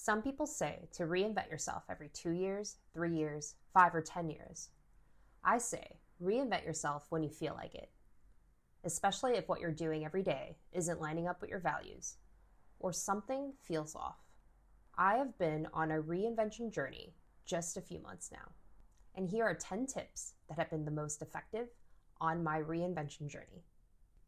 Some people say to reinvent yourself every 2 years, 3 years, 5 or 10 years. I say reinvent yourself when you feel like it, especially if what you're doing every day isn't lining up with your values or something feels off. I have been on a reinvention journey just a few months now, and here are 10 tips that have been the most effective on my reinvention journey.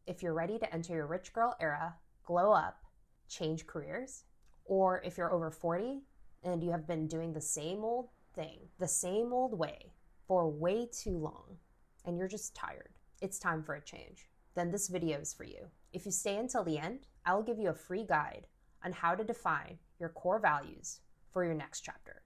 If you're ready to enter your rich girl era, glow up, change careers, or if you're over 40 and you have been doing the same old thing, the same old way for way too long, and you're just tired, it's time for a change, then this video is for you. If you stay until the end, I'll give you a free guide on how to define your core values for your next chapter.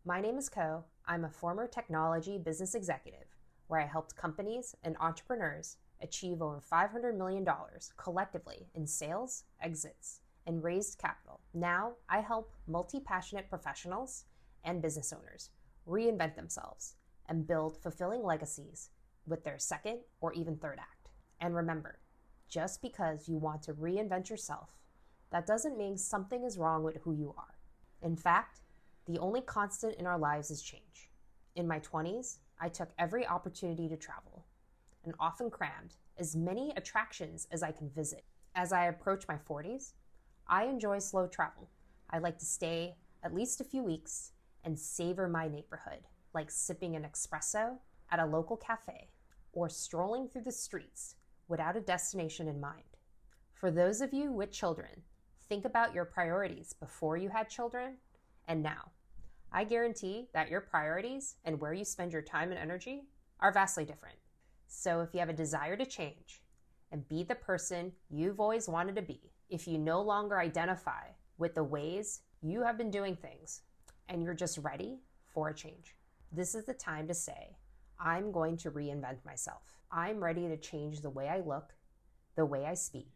My name is Ko. I'm a former technology business executive where I helped companies and entrepreneurs achieve over $500 million collectively in sales, exits, and raised capital. Now I help multi-passionate professionals and business owners reinvent themselves and build fulfilling legacies with their second or even third act. And remember, just because you want to reinvent yourself, that doesn't mean something is wrong with who you are. In fact, the only constant in our lives is change. In my 20s, I took every opportunity to travel and often crammed as many attractions as I can visit. As I approach my 40s, I enjoy slow travel. I like to stay at least a few weeks and savor my neighborhood, like sipping an espresso at a local cafe or strolling through the streets without a destination in mind. For those of you with children, think about your priorities before you had children and now. I guarantee that your priorities and where you spend your time and energy are vastly different. So if you have a desire to change and be the person you've always wanted to be, if you no longer identify with the ways you have been doing things and you're just ready for a change, this is the time to say, I'm going to reinvent myself. I'm ready to change the way I look, the way I speak,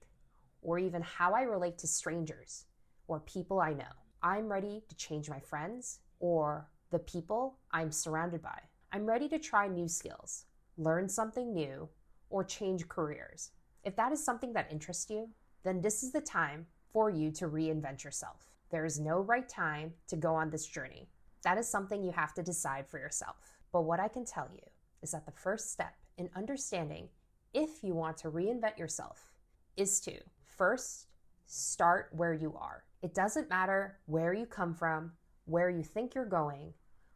or even how I relate to strangers or people I know. I'm ready to change my friends or the people I'm surrounded by. I'm ready to try new skills, learn something new, or change careers. If that is something that interests you, then this is the time for you to reinvent yourself. There is no right time to go on this journey. That is something you have to decide for yourself. But what I can tell you is that the first step in understanding if you want to reinvent yourself is to first start where you are. It doesn't matter where you come from, where you think you're going,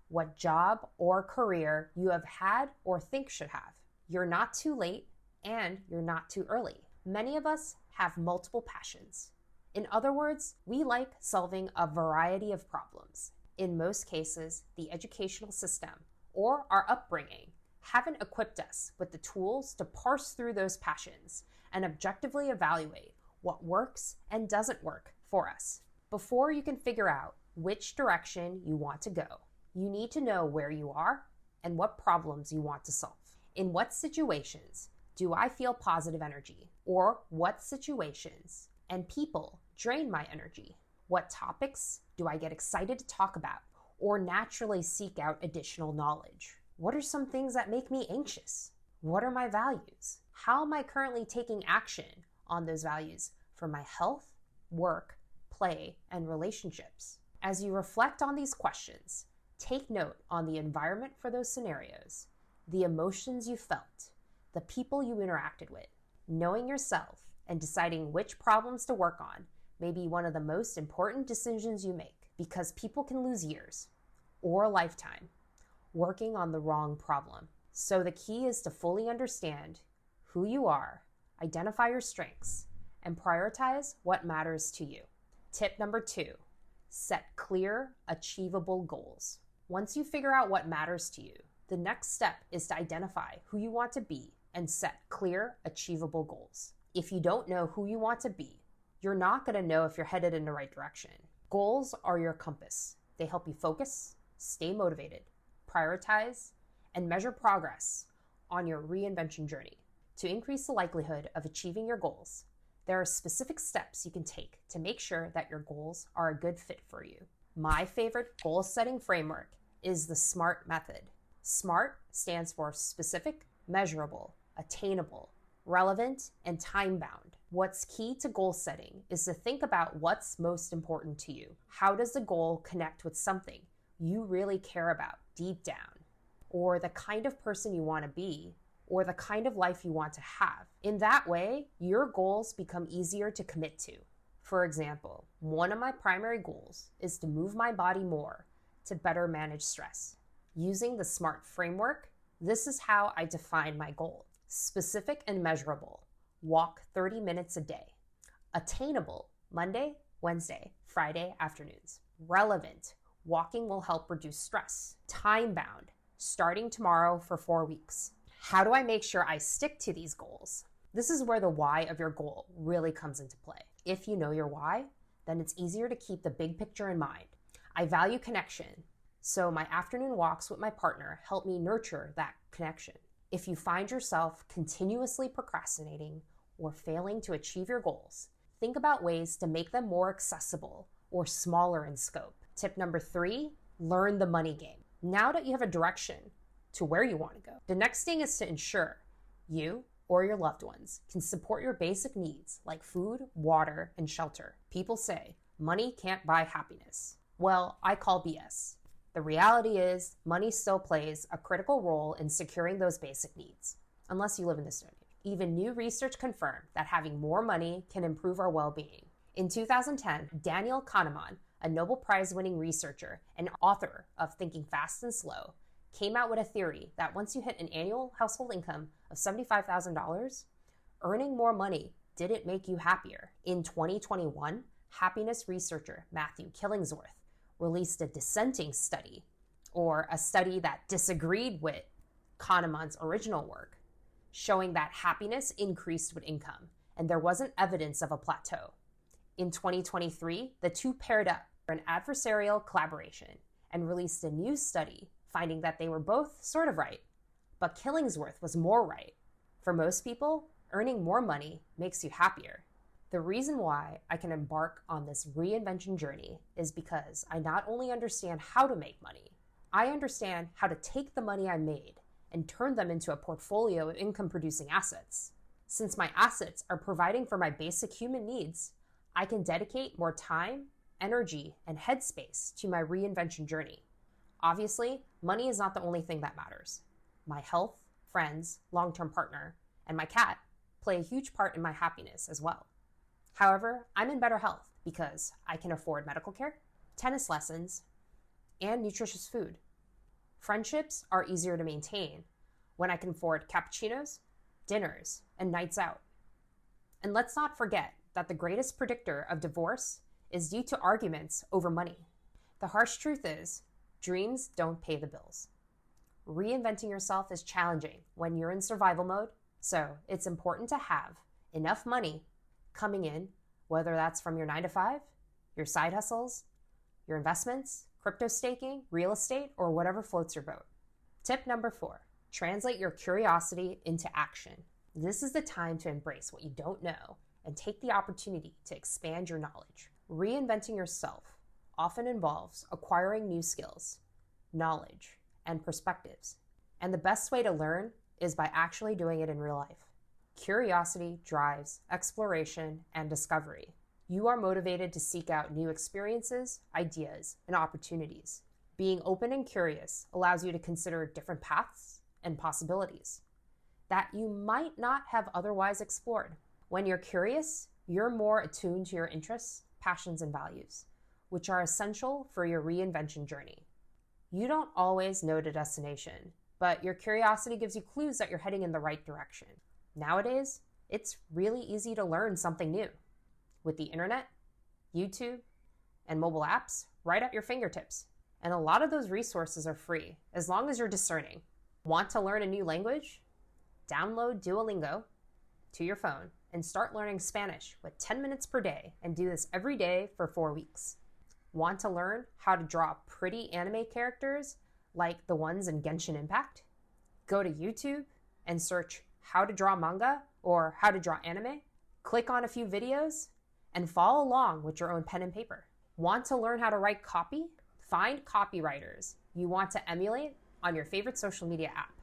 what job or career you have had or think should have. You're not too late and you're not too early. Many of us have multiple passions. In other words, we like solving a variety of problems. In most cases, the educational system or our upbringing haven't equipped us with the tools to parse through those passions and objectively evaluate what works and doesn't work for us. Before you can figure out which direction you want to go, you need to know where you are and what problems you want to solve. In what situations do I feel positive energy? Or what situations and people drain my energy? What topics do I get excited to talk about or naturally seek out additional knowledge? What are some things that make me anxious? What are my values? How am I currently taking action on those values for my health, work, play, and relationships? As you reflect on these questions, take note on the environment for those scenarios, the emotions you felt, the people you interacted with. Knowing yourself and deciding which problems to work on may be one of the most important decisions you make because people can lose years or a lifetime working on the wrong problem. So the key is to fully understand who you are, identify your strengths, and prioritize what matters to you. Tip number 2, set clear, achievable goals. Once you figure out what matters to you, the next step is to identify who you want to be and set clear, achievable goals. If you don't know who you want to be, you're not going to know if you're headed in the right direction. Goals are your compass. They help you focus, stay motivated, prioritize, and measure progress on your reinvention journey. To increase the likelihood of achieving your goals, there are specific steps you can take to make sure that your goals are a good fit for you. My favorite goal-setting framework is the SMART method. SMART stands for specific, measurable, attainable, relevant, and time-bound. What's key to goal setting is to think about what's most important to you. How does the goal connect with something you really care about deep down, or the kind of person you want to be, or the kind of life you want to have? In that way, your goals become easier to commit to. For example, one of my primary goals is to move my body more to better manage stress. Using the SMART framework, this is how I define my goal. Specific and measurable, walk 30 minutes a day. Attainable, Monday, Wednesday, Friday afternoons. Relevant, walking will help reduce stress. Time-bound, starting tomorrow for 4 weeks. How do I make sure I stick to these goals? This is where the why of your goal really comes into play. If you know your why, then it's easier to keep the big picture in mind. I value connection, so my afternoon walks with my partner help me nurture that connection. If you find yourself continuously procrastinating or failing to achieve your goals, think about ways to make them more accessible or smaller in scope. Tip number 3, learn the money game. Now that you have a direction to where you want to go, the next thing is to ensure you or your loved ones can support your basic needs like food, water, and shelter. People say money can't buy happiness. Well, I call BS. The reality is money still plays a critical role in securing those basic needs, unless you live in this Stone Age. Even new research confirmed that having more money can improve our well-being. In 2010, Daniel Kahneman, a Nobel Prize-winning researcher and author of Thinking Fast and Slow, came out with a theory that once you hit an annual household income of $75,000, earning more money didn't make you happier. In 2021, happiness researcher Matthew Killingsworth released a dissenting study, or a study that disagreed with Kahneman's original work, showing that happiness increased with income, and there wasn't evidence of a plateau. In 2023, the two paired up for an adversarial collaboration and released a new study finding that they were both sort of right, but Killingsworth was more right. For most people, earning more money makes you happier. The reason why I can embark on this reinvention journey is because I not only understand how to make money, I understand how to take the money I made and turn them into a portfolio of income-producing assets. Since my assets are providing for my basic human needs, I can dedicate more time, energy, and headspace to my reinvention journey. Obviously, money is not the only thing that matters. My health, friends, long-term partner, and my cat play a huge part in my happiness as well. However, I'm in better health because I can afford medical care, tennis lessons, and nutritious food. Friendships are easier to maintain when I can afford cappuccinos, dinners, and nights out. And let's not forget that the greatest predictor of divorce is due to arguments over money. The harsh truth is, dreams don't pay the bills. Reinventing yourself is challenging when you're in survival mode, so it's important to have enough money coming in, whether that's from your 9-to-5, your side hustles, your investments, crypto staking, real estate, or whatever floats your boat. Tip number 4, translate your curiosity into action. This is the time to embrace what you don't know and take the opportunity to expand your knowledge. Reinventing yourself often involves acquiring new skills, knowledge, and perspectives. And the best way to learn is by actually doing it in real life. Curiosity drives exploration and discovery. You are motivated to seek out new experiences, ideas, and opportunities. Being open and curious allows you to consider different paths and possibilities that you might not have otherwise explored. When you're curious, you're more attuned to your interests, passions, and values, which are essential for your reinvention journey. You don't always know the destination, but your curiosity gives you clues that you're heading in the right direction. Nowadays, it's really easy to learn something new with the internet, YouTube, and mobile apps right at your fingertips. And a lot of those resources are free, as long as you're discerning. Want to learn a new language? Download Duolingo to your phone and start learning Spanish with 10 minutes per day, and do this every day for 4 weeks. Want to learn how to draw pretty anime characters like the ones in Genshin Impact? Go to YouTube and search how to draw manga or how to draw anime. Click on a few videos and follow along with your own pen and paper. Want to learn how to write copy? Find copywriters you want to emulate on your favorite social media app.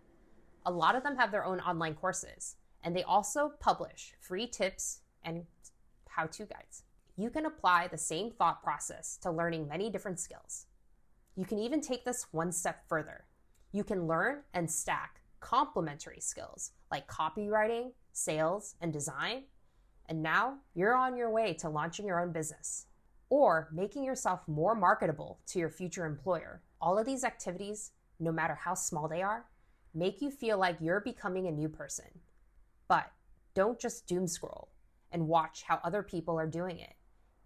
A lot of them have their own online courses, And they also publish free tips and how-to guides. You can apply the same thought process to learning many different skills. You can even take this one step further. You can learn and stack complementary skills like copywriting, sales, and design. And now you're on your way to launching your own business or making yourself more marketable to your future employer. All of these activities, no matter how small they are, make you feel like you're becoming a new person. But don't just doom scroll and watch how other people are doing it.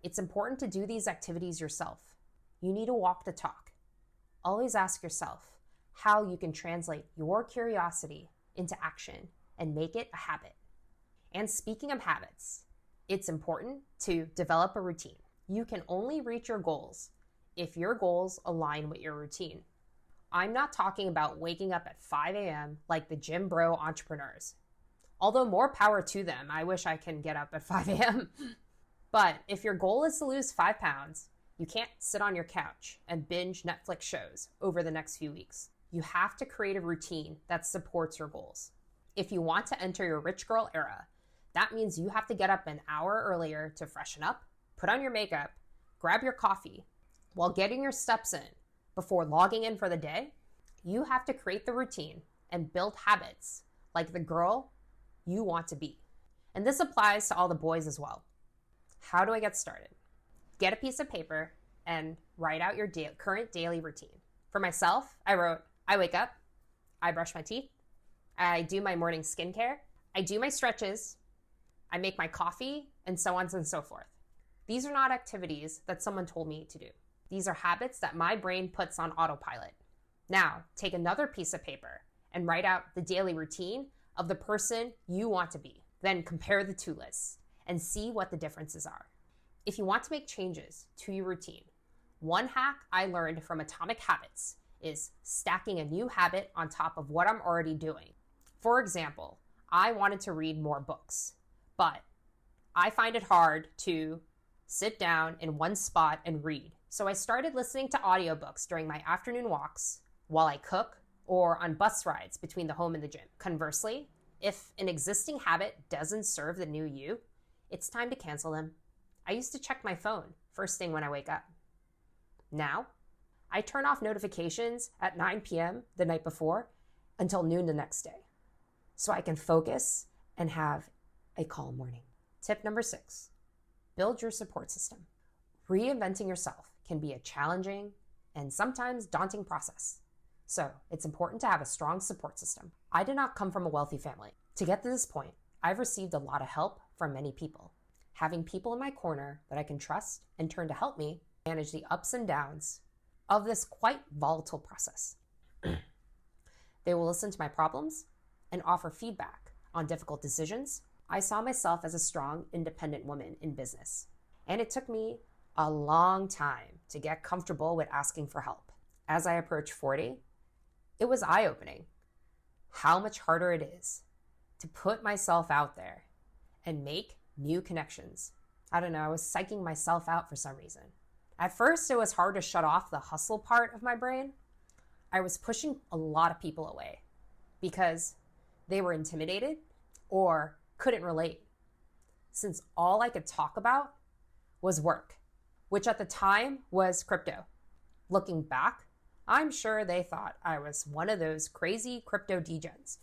It's important to do these activities yourself. You need to walk the talk. Always ask yourself how you can translate your curiosity into action and make it a habit. And speaking of habits, it's important to develop a routine. You can only reach your goals if your goals align with your routine. I'm not talking about waking up at 5 a.m. like the gym bro entrepreneurs. Although more power to them, I wish I can get up at 5 a.m. But if your goal is to lose 5 pounds, you can't sit on your couch and binge Netflix shows over the next few weeks. You have to create a routine that supports your goals. If you want to enter your rich girl era, that means you have to get up an hour earlier to freshen up, put on your makeup, grab your coffee. While getting your steps in before logging in for the day, you have to create the routine and build habits like the girl you want to be. And this applies to all the boys as well. How do I get started? Get a piece of paper and write out your current daily routine. For myself, I wrote, I wake up, I brush my teeth, I do my morning skincare, I do my stretches, I make my coffee, and so on and so forth. These are not activities that someone told me to do. These are habits that my brain puts on autopilot. Now, take another piece of paper and write out the daily routine of the person you want to be. Then compare the two lists and see what the differences are. If you want to make changes to your routine, one hack I learned from Atomic Habits is stacking a new habit on top of what I'm already doing. For example, I wanted to read more books, but I find it hard to sit down in one spot and read. So I started listening to audiobooks during my afternoon walks while I cook or on bus rides between the home and the gym. Conversely, if an existing habit doesn't serve the new you, it's time to cancel them. I used to check my phone first thing when I wake up. Now, I turn off notifications at 9 p.m. the night before until noon the next day, so I can focus and have a calm morning. Tip number 6, build your support system. Reinventing yourself can be a challenging and sometimes daunting process. So it's important to have a strong support system. I did not come from a wealthy family. To get to this point, I've received a lot of help from many people. Having people in my corner that I can trust and turn to help me manage the ups and downs of this quite volatile process. They will listen to my problems and offer feedback on difficult decisions. I saw myself as a strong, independent woman in business, and it took me a long time to get comfortable with asking for help. As I approached 40, it was eye-opening how much harder it is to put myself out there and make new connections. I don't know, I was psyching myself out for some reason. At first, it was hard to shut off the hustle part of my brain. I was pushing a lot of people away because they were intimidated or couldn't relate, since all I could talk about was work, which at the time was crypto. Looking back, I'm sure they thought I was one of those crazy crypto degens.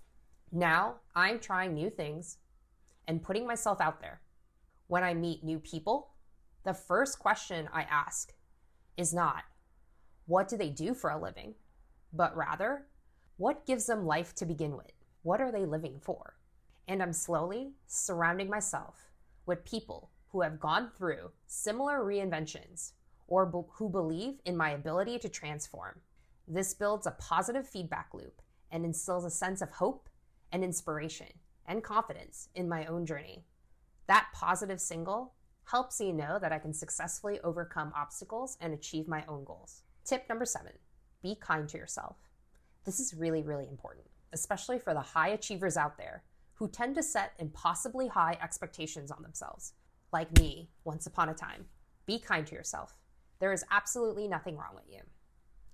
Now I'm trying new things and putting myself out there. When I meet new people, the first question I ask is not, what do they do for a living? But rather, what gives them life to begin with? What are they living for? And I'm slowly surrounding myself with people who have gone through similar reinventions or who believe in my ability to transform. This builds a positive feedback loop and instills a sense of hope and inspiration and confidence in my own journey. That positive signal helps me know that I can successfully overcome obstacles and achieve my own goals. Tip number 7, be kind to yourself. This is really, really important, especially for the high achievers out there who tend to set impossibly high expectations on themselves. Like me, once upon a time. Be kind to yourself. There is absolutely nothing wrong with you.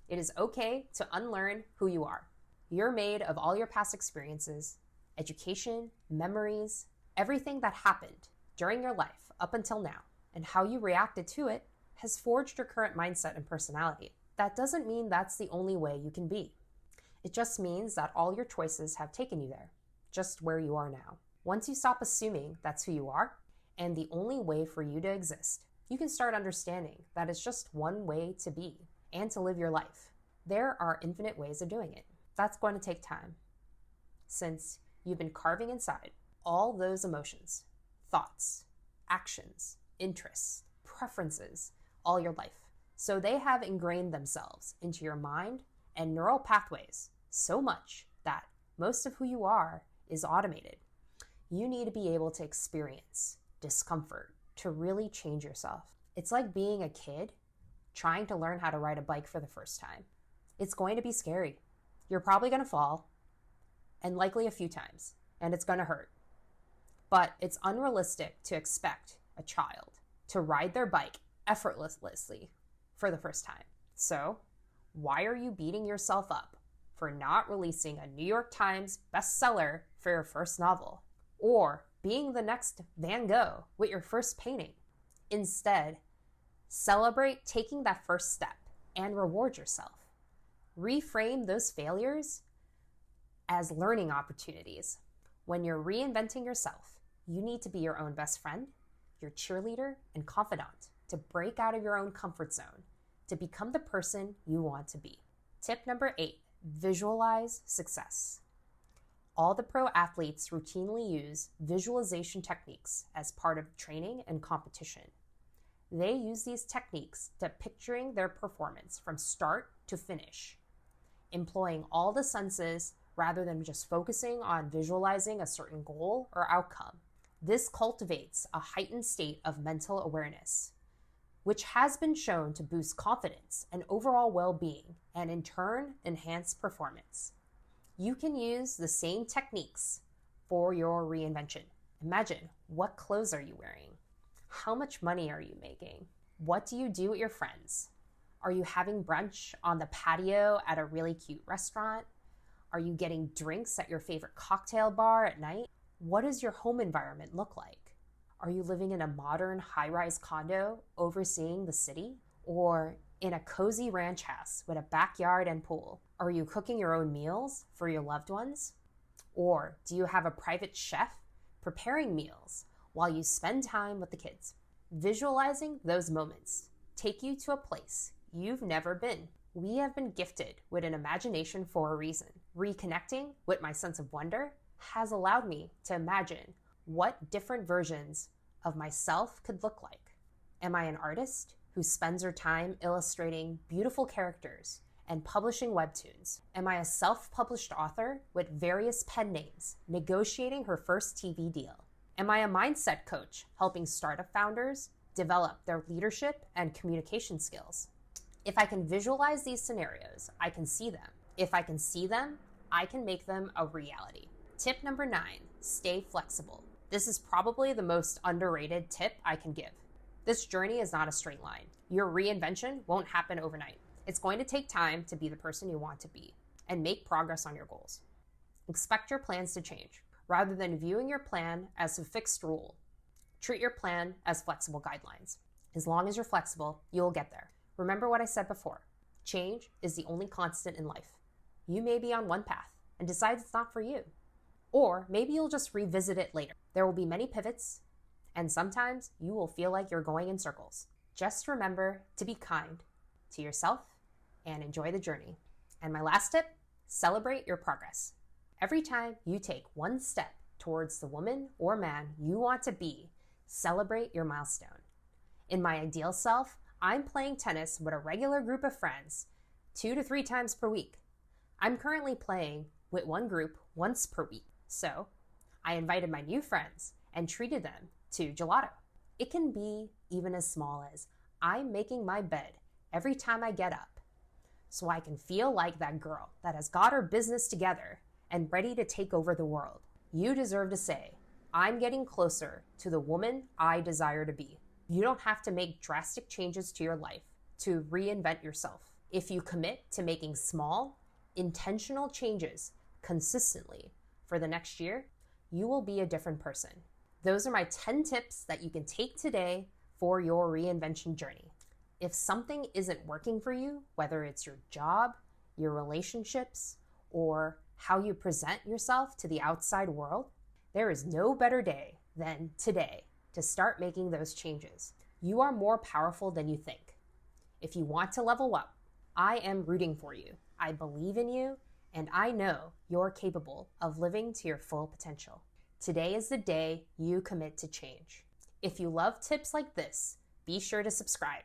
It is okay to unlearn who you are. You're made of all your past experiences education, memories, everything that happened during your life up until now, and how you reacted to it has forged your current mindset and personality. That doesn't mean that's the only way you can be. It just means that all your choices have taken you there, just where you are now. Once you stop assuming that's who you are and the only way for you to exist, you can start understanding that it's just one way to be and to live your life. There are infinite ways of doing it. That's going to take time, since you've been carving inside all those emotions, thoughts, actions, interests, preferences all your life. So they have ingrained themselves into your mind and neural pathways so much that most of who you are is automated. You need to be able to experience discomfort to really change yourself. It's like being a kid trying to learn how to ride a bike for the first time. It's going to be scary. You're probably going to fall, and likely a few times, and it's going to hurt. But it's unrealistic to expect a child to ride their bike effortlessly for the first time. So, why are you beating yourself up for not releasing a New York Times bestseller for your first novel, or being the next Van Gogh with your first painting? Instead, celebrate taking that first step and reward yourself. Reframe those failures as learning opportunities. When you're reinventing yourself, you need to be your own best friend, your cheerleader, and confidant to break out of your own comfort zone, to become the person you want to be. Tip number 8, visualize success. All the pro athletes routinely use visualization techniques as part of training and competition. They use these techniques to picturing their performance from start to finish, employing all the senses rather than just focusing on visualizing a certain goal or outcome. This cultivates a heightened state of mental awareness, which has been shown to boost confidence and overall well-being, and in turn, enhance performance. You can use the same techniques for your reinvention. Imagine, what clothes are you wearing? How much money are you making? What do you do with your friends? Are you having brunch on the patio at a really cute restaurant? Are you getting drinks at your favorite cocktail bar at night? What does your home environment look like? Are you living in a modern high-rise condo overseeing the city? Or in a cozy ranch house with a backyard and pool? Are you cooking your own meals for your loved ones? Or do you have a private chef preparing meals while you spend time with the kids? Visualizing those moments take you to a place you've never been. We have been gifted with an imagination for a reason. Reconnecting with my sense of wonder has allowed me to imagine what different versions of myself could look like. Am I an artist who spends her time illustrating beautiful characters and publishing webtoons? Am I a self-published author with various pen names negotiating her first TV deal? Am I a mindset coach helping startup founders develop their leadership and communication skills? If I can visualize these scenarios, I can see them. If I can see them, I can make them a reality. Tip number 9, stay flexible. This is probably the most underrated tip I can give. This journey is not a straight line. Your reinvention won't happen overnight. It's going to take time to be the person you want to be and make progress on your goals. Expect your plans to change. Rather than viewing your plan as a fixed rule, treat your plan as flexible guidelines. As long as you're flexible, you'll get there. Remember what I said before. Change is the only constant in life. You may be on one path and decide it's not for you. Or maybe you'll just revisit it later. There will be many pivots, and sometimes you will feel like you're going in circles. Just remember to be kind to yourself and enjoy the journey. And my last tip, celebrate your progress. Every time you take one step towards the woman or man you want to be, celebrate your milestone. In my ideal self, I'm playing tennis with a regular group of friends 2 to 3 times per week. I'm currently playing with one group once per week. So I invited my new friends and treated them to gelato. It can be even as small as I'm making my bed every time I get up, so I can feel like that girl that has got her business together and ready to take over the world. You deserve to say, I'm getting closer to the woman I desire to be. You don't have to make drastic changes to your life to reinvent yourself. If you commit to making small, intentional changes consistently for the next year, you will be a different person. Those are my 10 tips that you can take today for your reinvention journey. If something isn't working for you, whether it's your job, your relationships, or how you present yourself to the outside world, there is no better day than today to start making those changes. You are more powerful than you think. If you want to level up, I am rooting for you. I believe in you, and I know you're capable of living to your full potential. Today is the day you commit to change. If you love tips like this, be sure to subscribe.